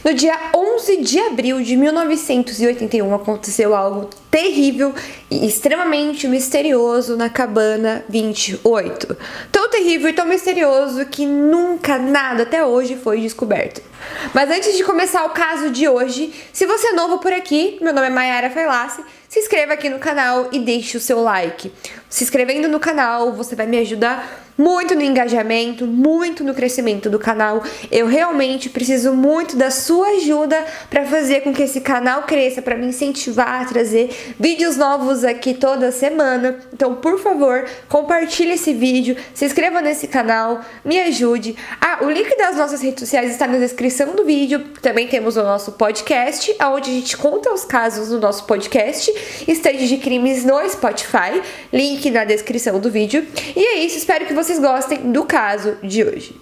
No dia 11 de abril de 1981 aconteceu algo terrível e extremamente misterioso na Cabana 28. Tão terrível e tão misterioso que nunca nada até hoje foi descoberto. Mas antes de começar o caso de hoje, se você é novo por aqui, meu nome é Mayara Failassi, se inscreva aqui no canal e deixe o seu like. Se inscrevendo no canal, você vai me ajudar muito no engajamento, muito no crescimento do canal. Eu realmente preciso muito da sua ajuda para fazer com que esse canal cresça, para me incentivar a trazer vídeos novos aqui toda semana. Então, por favor, compartilhe esse vídeo, se inscreva nesse canal, me ajude. O link das nossas redes sociais está na descrição do vídeo. Também temos o nosso podcast, onde a gente conta os casos no nosso podcast, Estande de Crimes no Spotify, link na descrição do vídeo. E é isso, espero que vocês gostem do caso de hoje.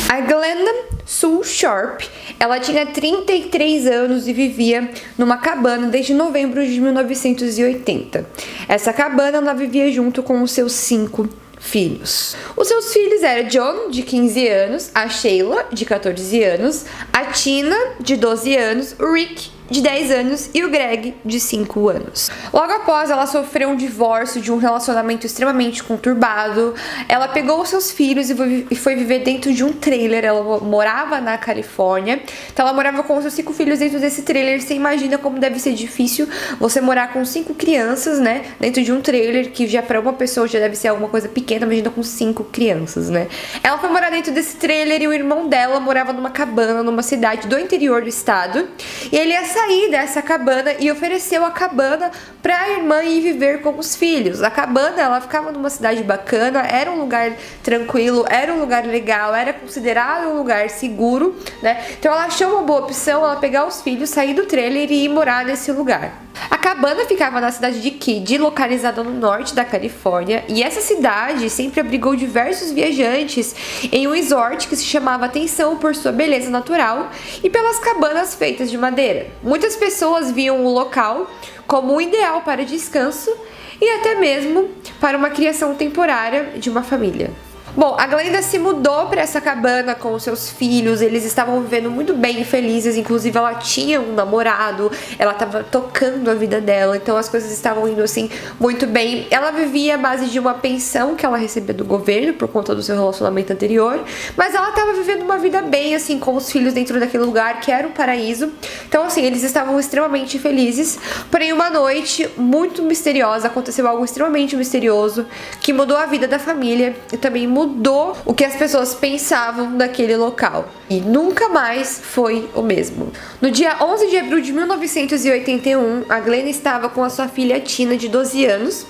A Glenda Sue Sharp, ela tinha 33 anos e vivia numa cabana desde novembro de 1980. Essa cabana ela vivia junto com os seus 5 filhos. Os seus filhos eram John, de 15 anos, a Sheila, de 14 anos, a Tina, de 12 anos, o Rick, de 10 anos e o Greg, de 5 anos. Logo após ela sofreu um divórcio de um relacionamento extremamente conturbado, ela pegou os seus filhos e foi viver dentro de um trailer. Ela morava na Califórnia, então ela morava com os seus 5 filhos dentro desse trailer. Você imagina como deve ser difícil você morar com 5 crianças, né, dentro de um trailer, que já para uma pessoa já deve ser alguma coisa pequena, imagina com 5 crianças, né. Ela foi morar dentro desse trailer e o irmão dela morava numa cabana numa cidade do interior do estado, e ele ia sair dessa cabana e ofereceu a cabana para a irmã ir viver com os filhos. A cabana, ela ficava numa cidade bacana, era um lugar tranquilo, era um lugar legal, era considerado um lugar seguro, né? Então ela achou uma boa opção ela pegar os filhos, sair do trailer e ir morar nesse lugar. A cabana ficava na cidade de Kidd, localizada no norte da Califórnia, e essa cidade sempre abrigou diversos viajantes em um resort que se chamava atenção por sua beleza natural e pelas cabanas feitas de madeira. Muitas pessoas viam o local como o ideal para descanso e até mesmo para uma criação temporária de uma família. Bom, a Glenda se mudou para essa cabana com os seus filhos, eles estavam vivendo muito bem e felizes, inclusive ela tinha um namorado, ela estava tocando a vida dela, então as coisas estavam indo assim muito bem. Ela vivia à base de uma pensão que ela recebia do governo por conta do seu relacionamento anterior, mas ela estava vivendo uma vida bem assim com os filhos dentro daquele lugar que era um paraíso. Então assim, eles estavam extremamente felizes, porém uma noite muito misteriosa, aconteceu algo extremamente misterioso que mudou a vida da família e também mudou o que as pessoas pensavam daquele local. E nunca mais foi o mesmo. No dia 11 de abril de 1981, a Glenda estava com a sua filha Tina, de 12 anos,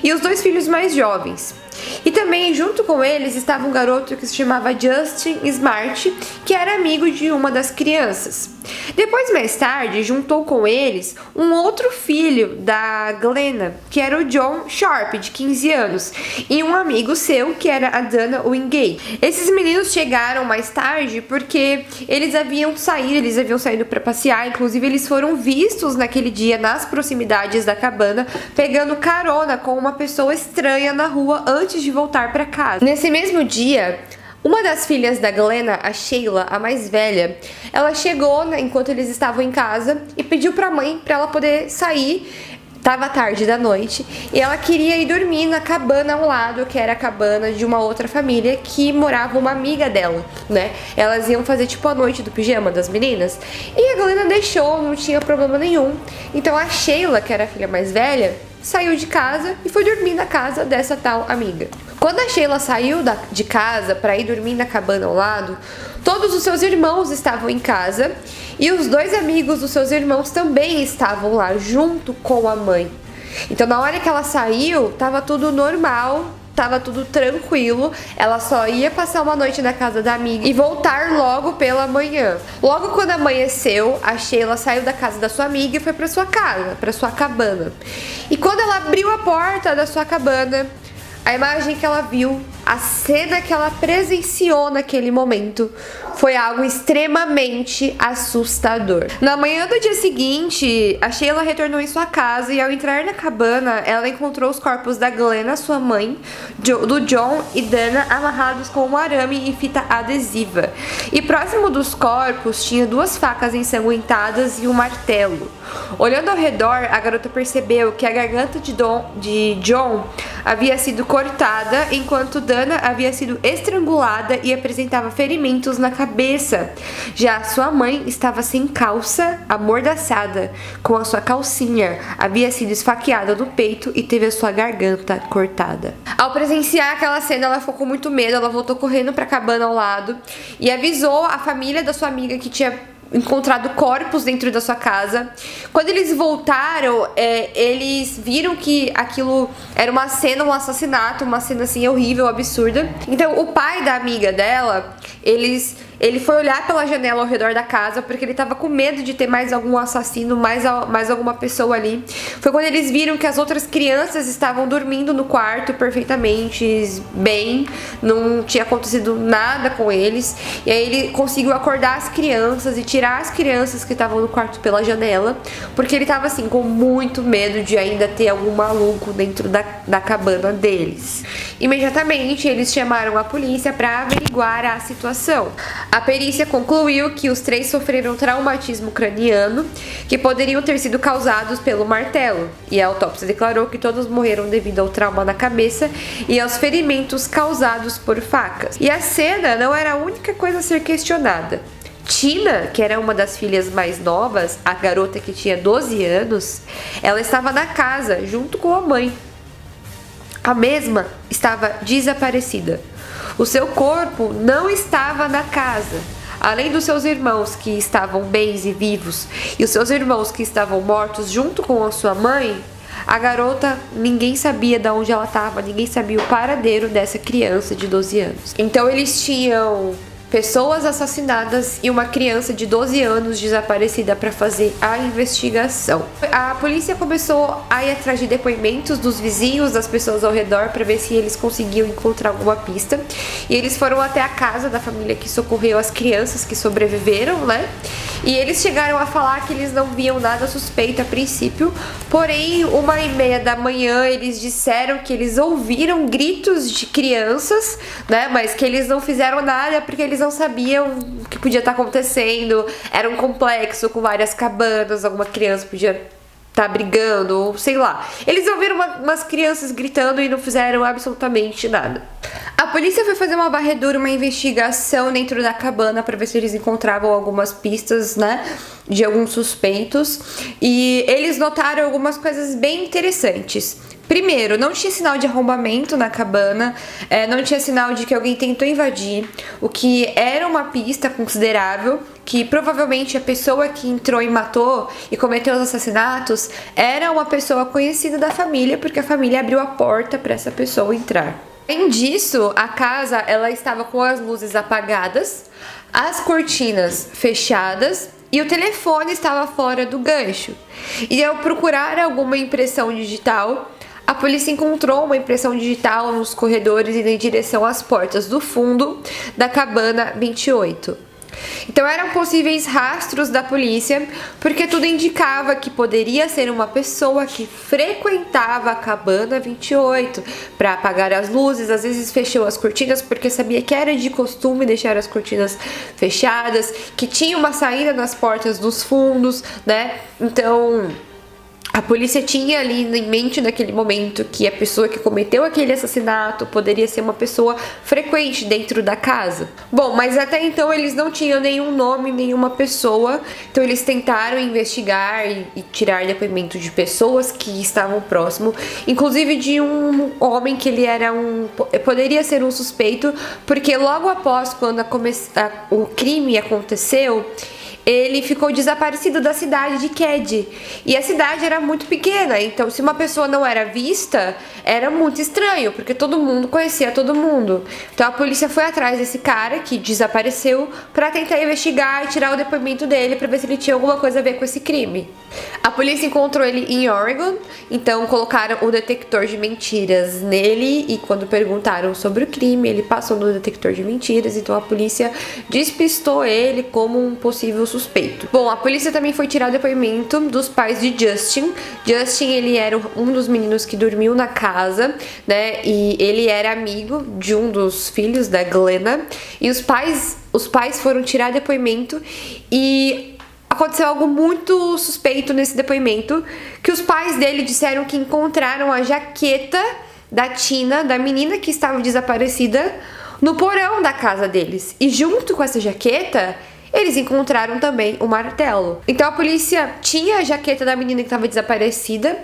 e os 2 filhos mais jovens. E também junto com eles estava um garoto que se chamava Justin Smart, que era amigo de uma das crianças. Depois, mais tarde, juntou com eles um outro filho da Glenda, que era o John Sharp, de 15 anos, e um amigo seu, que era a Dana Wingate. Esses meninos chegaram mais tarde porque eles haviam saído para passear, inclusive eles foram vistos naquele dia nas proximidades da cabana, pegando carona com uma pessoa estranha na rua antes de voltar para casa. Nesse mesmo dia, uma das filhas da Glenda, a Sheila, a mais velha, ela chegou, né, enquanto eles estavam em casa e pediu para a mãe para ela poder sair. Tava tarde da noite e ela queria ir dormir na cabana ao lado, que era a cabana de uma outra família que morava uma amiga dela, né? Elas iam fazer tipo a noite do pijama das meninas e a Glenda deixou, não tinha problema nenhum. Então a Sheila, que era a filha mais velha, saiu de casa e foi dormir na casa dessa tal amiga. Quando a Sheila saiu de casa para ir dormir na cabana ao lado, todos os seus irmãos estavam em casa e os 2 amigos dos seus irmãos também estavam lá junto com a mãe. Então na hora que ela saiu, tava tudo normal, tava tudo tranquilo, ela só ia passar uma noite na casa da amiga e voltar logo pela manhã. Logo quando amanheceu, a Sheila saiu da casa da sua amiga e foi para sua casa, para sua cabana. E quando ela abriu a porta da sua cabana, A imagem que ela viu, a cena que ela presenciou naquele momento foi algo extremamente assustador. Na manhã do dia seguinte, a Sheila retornou em sua casa e ao entrar na cabana, ela encontrou os corpos da Glenna, sua mãe, do John e Dana amarrados com um arame e fita adesiva. E próximo dos corpos tinha 2 facas ensanguentadas e um martelo. Olhando ao redor, a garota percebeu que a garganta de John havia sido cortada, enquanto Dana havia sido estrangulada e apresentava ferimentos na cabeça. Já sua mãe estava sem calça, amordaçada, com a sua calcinha, havia sido esfaqueada no peito e teve a sua garganta cortada. Ao presenciar aquela cena, ela ficou com muito medo, ela voltou correndo para a cabana ao lado e avisou a família da sua amiga que tinha encontrado corpos dentro da sua casa. Quando eles voltaram, eles viram que aquilo era uma cena, um assassinato, uma cena assim horrível, absurda. Então o pai da amiga dela, ele foi olhar pela janela ao redor da casa porque ele tava com medo de ter mais algum assassino, mais alguma pessoa ali. Foi quando eles viram que as outras crianças estavam dormindo no quarto perfeitamente bem, não tinha acontecido nada com eles. E aí ele conseguiu acordar as crianças e tirar as crianças que estavam no quarto pela janela, porque ele tava assim com muito medo de ainda ter algum maluco dentro da cabana deles. Imediatamente eles chamaram a polícia para averiguar a situação. A perícia concluiu que os 3 sofreram traumatismo craniano que poderiam ter sido causados pelo martelo, e a autópsia declarou que todos morreram devido ao trauma na cabeça e aos ferimentos causados por facas. E a cena não era a única coisa a ser questionada. Tina, que era uma das filhas mais novas, a garota que tinha 12 anos, ela estava na casa junto com a mãe. A mesma estava desaparecida. O seu corpo não estava na casa. Além dos seus irmãos que estavam bens e vivos e os seus irmãos que estavam mortos junto com a sua mãe, a garota, ninguém sabia de onde ela estava, ninguém sabia o paradeiro dessa criança de 12 anos. Então eles tinham pessoas assassinadas e uma criança de 12 anos desaparecida para fazer a investigação. A polícia começou a ir atrás de depoimentos dos vizinhos, das pessoas ao redor, para ver se eles conseguiam encontrar alguma pista. E eles foram até a casa da família que socorreu as crianças que sobreviveram, né? E eles chegaram a falar que eles não viam nada suspeito a princípio, porém, 1h30 da manhã, eles disseram que eles ouviram gritos de crianças, né? Mas que eles não fizeram nada porque eles não sabiam o que podia estar acontecendo. Era um complexo com várias cabanas, alguma criança podia estar brigando, ou sei lá. Eles ouviram umas crianças gritando e não fizeram absolutamente nada. A polícia foi fazer uma varredura, uma investigação dentro da cabana para ver se eles encontravam algumas pistas, né, de alguns suspeitos. E eles notaram algumas coisas bem interessantes. Primeiro, não tinha sinal de arrombamento na cabana, não tinha sinal de que alguém tentou invadir, o que era uma pista considerável, que provavelmente a pessoa que entrou e matou e cometeu os assassinatos era uma pessoa conhecida da família, porque a família abriu a porta para essa pessoa entrar. Além disso, a casa ela estava com as luzes apagadas, as cortinas fechadas e o telefone estava fora do gancho. E ao procurar alguma impressão digital, a polícia encontrou uma impressão digital nos corredores e em direção às portas do fundo da cabana 28. Então eram possíveis rastros da polícia, porque tudo indicava que poderia ser uma pessoa que frequentava a cabana 28 para apagar as luzes, às vezes fechou as cortinas porque sabia que era de costume deixar as cortinas fechadas, que tinha uma saída nas portas dos fundos, né? Então a polícia tinha ali em mente naquele momento que a pessoa que cometeu aquele assassinato poderia ser uma pessoa frequente dentro da casa. Bom, mas até então eles não tinham nenhum nome, nenhuma pessoa, então eles tentaram investigar e tirar depoimento de pessoas que estavam próximo, inclusive de um homem que ele era poderia ser um suspeito, porque logo após quando o crime aconteceu, ele ficou desaparecido da cidade de Kedzie. E a cidade era muito pequena, então se uma pessoa não era vista, era muito estranho, porque todo mundo conhecia todo mundo. Então a polícia foi atrás desse cara que desapareceu para tentar investigar e tirar o depoimento dele para ver se ele tinha alguma coisa a ver com esse crime. A polícia encontrou ele em Oregon, então colocaram o detector de mentiras nele e quando perguntaram sobre o crime, ele passou no detector de mentiras, então a polícia despistou ele como um possível suspeito. Bom, a polícia também foi tirar o depoimento dos pais de Justin. Justin, ele era um dos meninos que dormiu na casa, né, e ele era amigo de um dos filhos da Glenna, e os pais foram tirar depoimento e aconteceu algo muito suspeito nesse depoimento, que os pais dele disseram que encontraram a jaqueta da Tina, da menina que estava desaparecida, no porão da casa deles. E junto com essa jaqueta, eles encontraram também o martelo. Então a polícia tinha a jaqueta da menina que estava desaparecida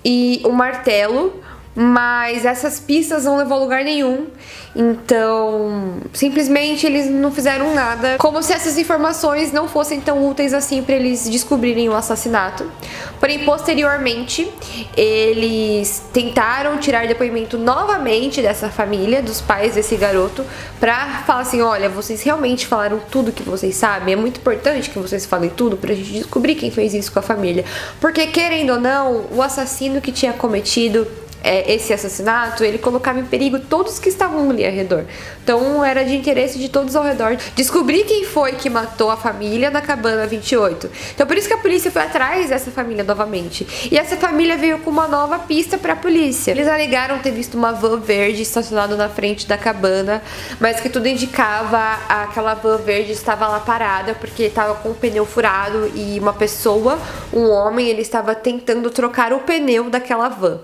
e o martelo, mas essas pistas não levou a lugar nenhum. Então, simplesmente eles não fizeram nada, como se essas informações não fossem tão úteis assim para eles descobrirem o assassinato. Porém, posteriormente, eles tentaram tirar depoimento novamente dessa família, dos pais desse garoto, pra falar assim, olha, vocês realmente falaram tudo que vocês sabem, é muito importante que vocês falem tudo pra gente descobrir quem fez isso com a família. Porque, querendo ou não, o assassino que tinha cometido esse assassinato, ele colocava em perigo todos que estavam ali ao redor. Então era de interesse de todos ao redor descobrir quem foi que matou a família na cabana 28. Então por isso que a polícia foi atrás dessa família novamente. E essa família veio com uma nova pista para a polícia. Eles alegaram ter visto uma van verde estacionada na frente da cabana, mas que tudo indicava aquela van verde estava lá parada porque estava com o pneu furado e uma pessoa, um homem, ele estava tentando trocar o pneu daquela van.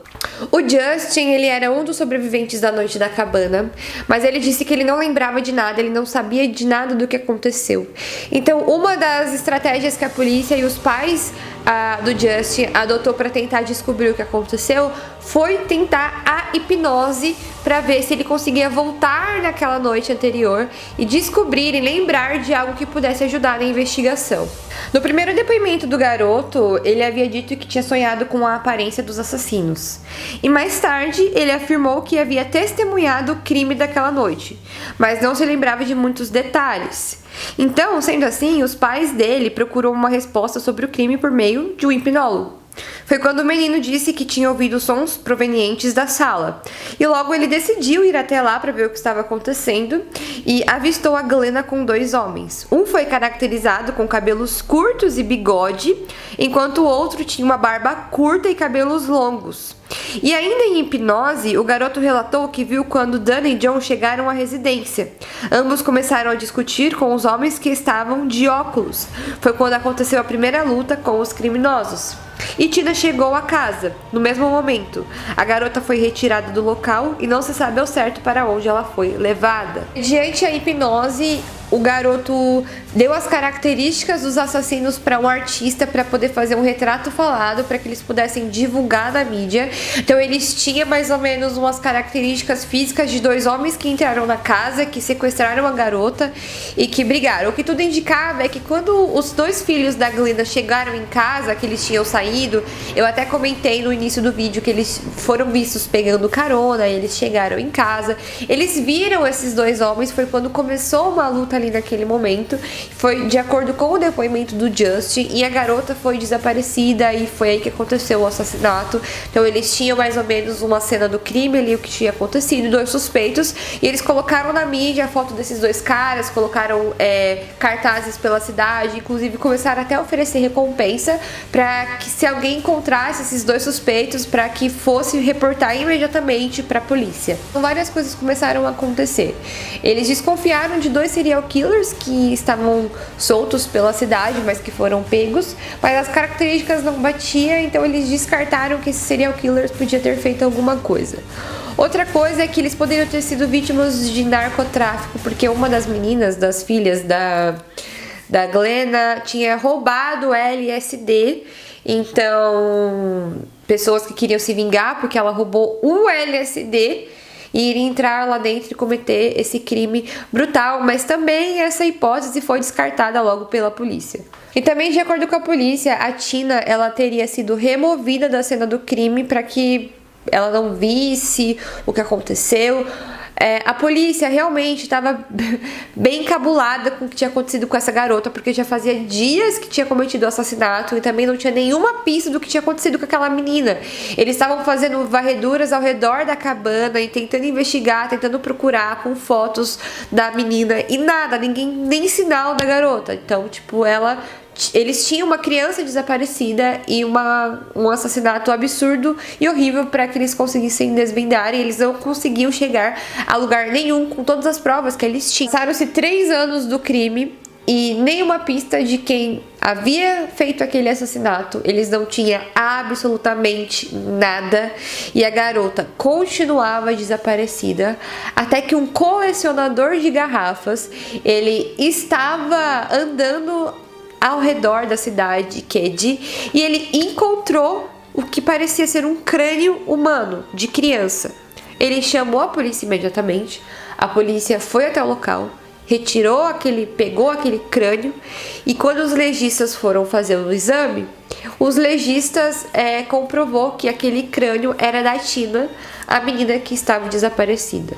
O Justin, ele era um dos sobreviventes da noite da cabana, mas ele disse que ele não lembrava de nada, ele não sabia de nada do que aconteceu. Então, uma das estratégias que a polícia e os pais do Justin adotou para tentar descobrir o que aconteceu foi tentar a hipnose para ver se ele conseguia voltar naquela noite anterior e descobrir e lembrar de algo que pudesse ajudar na investigação. No primeiro depoimento do garoto, ele havia dito que tinha sonhado com a aparência dos assassinos. E mais tarde, ele afirmou que havia testemunhado o crime daquela noite, mas não se lembrava de muitos detalhes. Então, sendo assim, os pais dele procuram uma resposta sobre o crime por meio de um hipnólogo. Foi quando o menino disse que tinha ouvido sons provenientes da sala. E logo ele decidiu ir até lá para ver o que estava acontecendo e avistou a Glenna com dois homens. Um foi caracterizado com cabelos curtos e bigode, enquanto o outro tinha uma barba curta e cabelos longos. E ainda em hipnose, o garoto relatou que viu quando Dana e John chegaram à residência. Ambos começaram a discutir com os homens que estavam de óculos. Foi quando aconteceu a primeira luta com os criminosos. E Tina chegou à casa, no mesmo momento. A garota foi retirada do local e não se sabe ao certo para onde ela foi levada. Diante a hipnose, o garoto deu as características dos assassinos para um artista para poder fazer um retrato falado para que eles pudessem divulgar na mídia. Então eles tinham mais ou menos umas características físicas de dois homens que entraram na casa, que sequestraram a garota e que brigaram. O que tudo indicava é que quando os dois filhos da Glenna chegaram em casa, que eles tinham saído, eu até comentei no início do vídeo que eles foram vistos pegando carona, eles chegaram em casa, eles viram esses dois homens, foi quando começou uma luta ali naquele momento. Foi de acordo com o depoimento do Justin e a garota foi desaparecida e foi aí que aconteceu o assassinato. Então eles tinham mais ou menos uma cena do crime ali, o que tinha acontecido, dois suspeitos, e eles colocaram na mídia a foto desses dois caras, colocaram cartazes pela cidade, inclusive começaram até a oferecer recompensa para que se alguém encontrasse esses dois suspeitos, para que fosse reportar imediatamente para a polícia. Então, várias coisas começaram a acontecer. Eles desconfiaram de dois serial killers que estavam soltos pela cidade, mas que foram pegos, mas as características não batiam, então eles descartaram que esses serial killers podiam ter feito alguma coisa. Outra coisa é que eles poderiam ter sido vítimas de narcotráfico, porque uma das meninas, das filhas da Glenna, tinha roubado LSD. Então, pessoas que queriam se vingar porque ela roubou o LSD e iria entrar lá dentro e cometer esse crime brutal, mas também essa hipótese foi descartada logo pela polícia. E também, de acordo com a polícia, a Tina, ela teria sido removida da cena do crime para que ela não visse o que aconteceu. A polícia realmente estava bem encabulada com o que tinha acontecido com essa garota, porque já fazia dias que tinha cometido o assassinato e também não tinha nenhuma pista do que tinha acontecido com aquela menina. Eles estavam fazendo varreduras ao redor da cabana e tentando investigar, tentando procurar com fotos da menina e nada, ninguém, nem sinal da garota. Então, tipo, eles tinham uma criança desaparecida e um assassinato absurdo e horrível para que eles conseguissem desvendar, e eles não conseguiam chegar a lugar nenhum com todas as provas que eles tinham. Passaram-se 3 anos do crime e nenhuma pista de quem havia feito aquele assassinato. Eles não tinham absolutamente nada e a garota continuava desaparecida, até que um colecionador de garrafas, ele estava andando ao redor da cidade Kedzie e ele encontrou o que parecia ser um crânio humano de criança. Ele chamou a polícia imediatamente, a polícia foi até o local, pegou aquele crânio, e quando os legistas foram fazer o exame, os legistas comprovou que aquele crânio era da Tina, a menina que estava desaparecida.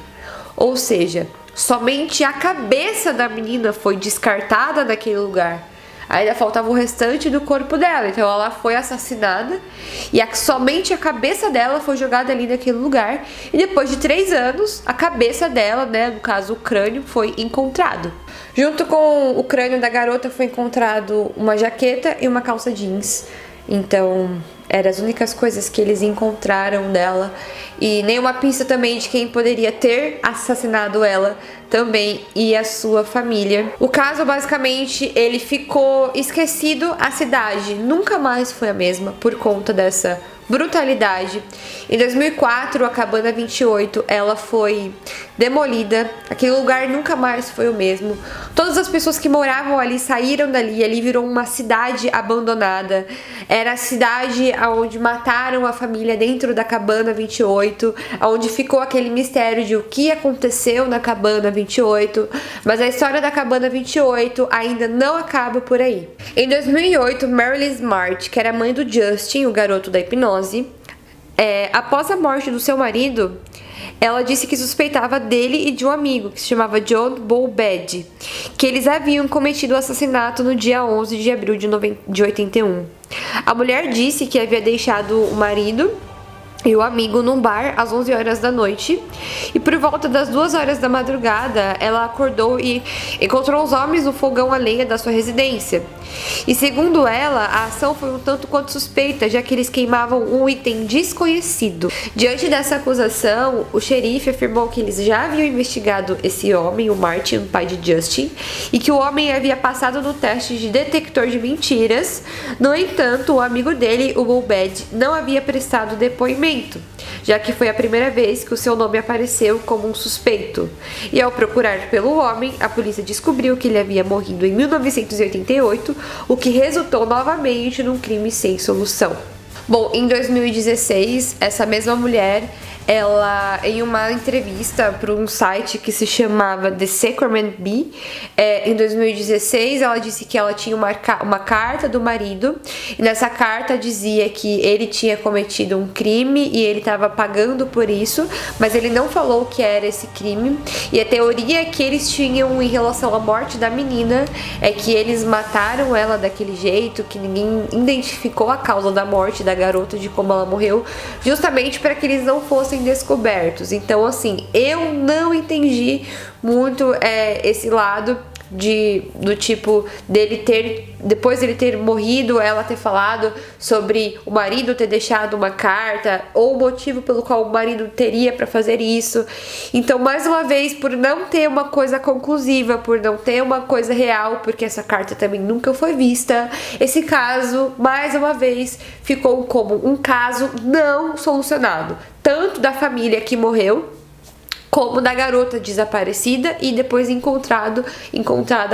Ou seja, somente a cabeça da menina foi descartada naquele lugar. Ainda faltava o restante do corpo dela, então ela foi assassinada e somente a cabeça dela foi jogada ali naquele lugar, e depois de 3 anos a cabeça dela, né, no caso o crânio, foi encontrado. Junto com o crânio da garota foi encontrado uma jaqueta e uma calça jeans. Então eram as únicas coisas que eles encontraram dela, e nenhuma pista também de quem poderia ter assassinado ela também e a sua família. O caso, basicamente, ele ficou esquecido, a cidade nunca mais foi a mesma por conta dessa brutalidade. Em 2004, a Cabana 28, ela foi demolida, aquele lugar nunca mais foi o mesmo. Todas as pessoas que moravam ali saíram dali, ali virou uma cidade abandonada. Era a cidade onde mataram a família dentro da Cabana 28, onde ficou aquele mistério de o que aconteceu na Cabana 28, mas a história da Cabana 28 ainda não acaba por aí. Em 2008, Marilyn Smart, que era mãe do Justin, o garoto da hipnose, após a morte do seu marido, ela disse que suspeitava dele e de um amigo que se chamava John Bowbed, que eles haviam cometido o assassinato no dia 11 de abril de 81. A mulher disse que havia deixado o marido e o amigo num bar às 11 horas da noite, e por volta das 2 horas da madrugada ela acordou e encontrou os homens no fogão a lenha da sua residência. E segundo ela, a ação foi um tanto quanto suspeita, já que eles queimavam um item desconhecido. Diante dessa acusação, o xerife afirmou que eles já haviam investigado esse homem, o Martin, o pai de Justin, e que o homem havia passado no teste de detector de mentiras. No entanto, o amigo dele, o Bowbed, não havia prestado depoimento, já que foi a primeira vez que o seu nome apareceu como um suspeito. E ao procurar pelo homem, a polícia descobriu que ele havia morrido em 1988, o que resultou novamente num crime sem solução. Bom, em 2016, essa mesma mulher, ela, em uma entrevista para um site que se chamava The Sacrament Bee, em 2016, ela disse que ela tinha uma carta do marido, e nessa carta dizia que ele tinha cometido um crime e ele estava pagando por isso, mas ele não falou o que era esse crime. E a teoria que eles tinham em relação à morte da menina é que eles mataram ela daquele jeito, que ninguém identificou a causa da morte da garota, de como ela morreu, justamente para que eles não fossem descobertos. Então, assim, eu não entendi muito esse lado do tipo dele ter, depois dele ter morrido, ela ter falado sobre o marido ter deixado uma carta, ou o motivo pelo qual o marido teria para fazer isso. Então, mais uma vez, por não ter uma coisa conclusiva, por não ter uma coisa real, porque essa carta também nunca foi vista, esse caso, mais uma vez, ficou como um caso não solucionado, tanto da família que morreu, como da garota desaparecida e depois encontrada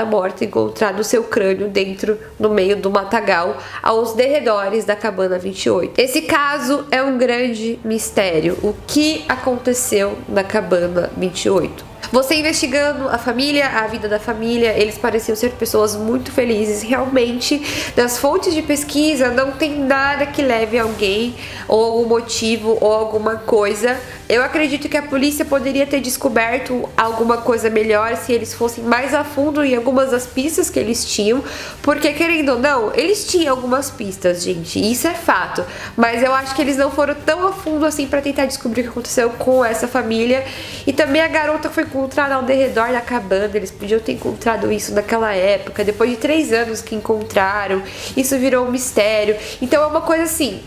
morta, encontrado o seu crânio dentro, no meio do matagal, aos derredores da cabana 28. Esse caso é um grande mistério. O que aconteceu na cabana 28? Você investigando a família, a vida da família, eles pareciam ser pessoas muito felizes. Realmente, das fontes de pesquisa, não tem nada que leve alguém, ou algum motivo, ou alguma coisa. Eu acredito que a polícia poderia ter descoberto alguma coisa melhor se eles fossem mais a fundo em algumas das pistas que eles tinham. Porque, querendo ou não, eles tinham algumas pistas, gente. Isso é fato. Mas eu acho que eles não foram tão a fundo assim pra tentar descobrir o que aconteceu com essa família. E também a garota foi encontrada ao derredor da cabana. Eles podiam ter encontrado isso naquela época. Depois de 3 anos que encontraram, isso virou um mistério. Então é uma coisa assim,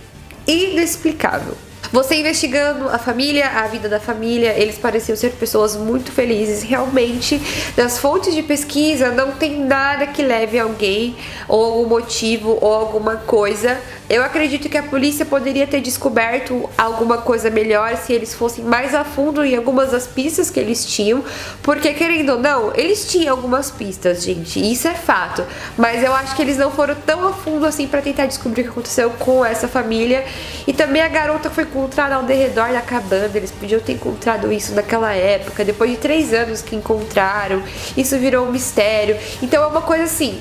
inexplicável. Você investigando a família, a vida da família, eles pareciam ser pessoas muito felizes. Realmente, das fontes de pesquisa, não tem nada que leve alguém, ou algum motivo, ou alguma coisa. Eu acredito que a polícia poderia ter descoberto alguma coisa melhor se eles fossem mais a fundo em algumas das pistas que eles tinham. Porque, querendo ou não, eles tinham algumas pistas, gente. Isso é fato. Mas eu acho que eles não foram tão a fundo assim pra tentar descobrir o que aconteceu com essa família. E também a garota foi encontrada ao derredor da cabana. Eles podiam ter encontrado isso naquela época. Depois de 3 anos que encontraram, isso virou um mistério. Então é uma coisa assim,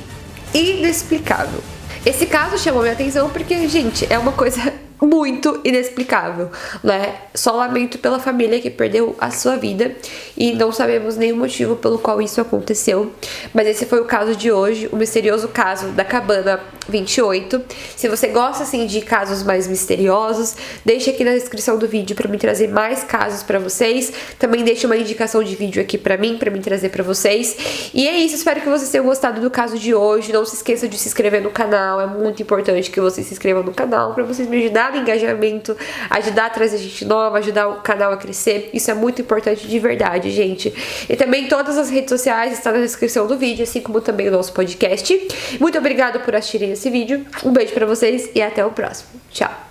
inexplicável. Esse caso chamou minha atenção porque, gente, é uma coisa muito inexplicável, né? Só lamento pela família que perdeu a sua vida e não sabemos nenhum motivo pelo qual isso aconteceu. Mas esse foi o caso de hoje, o misterioso caso da cabana 28. Se você gosta assim de casos mais misteriosos, deixa aqui na descrição do vídeo para mim trazer mais casos para vocês. Também deixa uma indicação de vídeo aqui para mim trazer para vocês. E é isso, espero que vocês tenham gostado do caso de hoje. Não se esqueça de se inscrever no canal, é muito importante que vocês se inscrevam no canal para vocês me ajudarem no engajamento, ajudar a trazer gente nova, ajudar o canal a crescer. Isso é muito importante de verdade, gente. E também todas as redes sociais estão na descrição do vídeo, assim como também o nosso podcast. Muito obrigada por assistirem esse vídeo. Um beijo pra vocês e até o próximo. Tchau!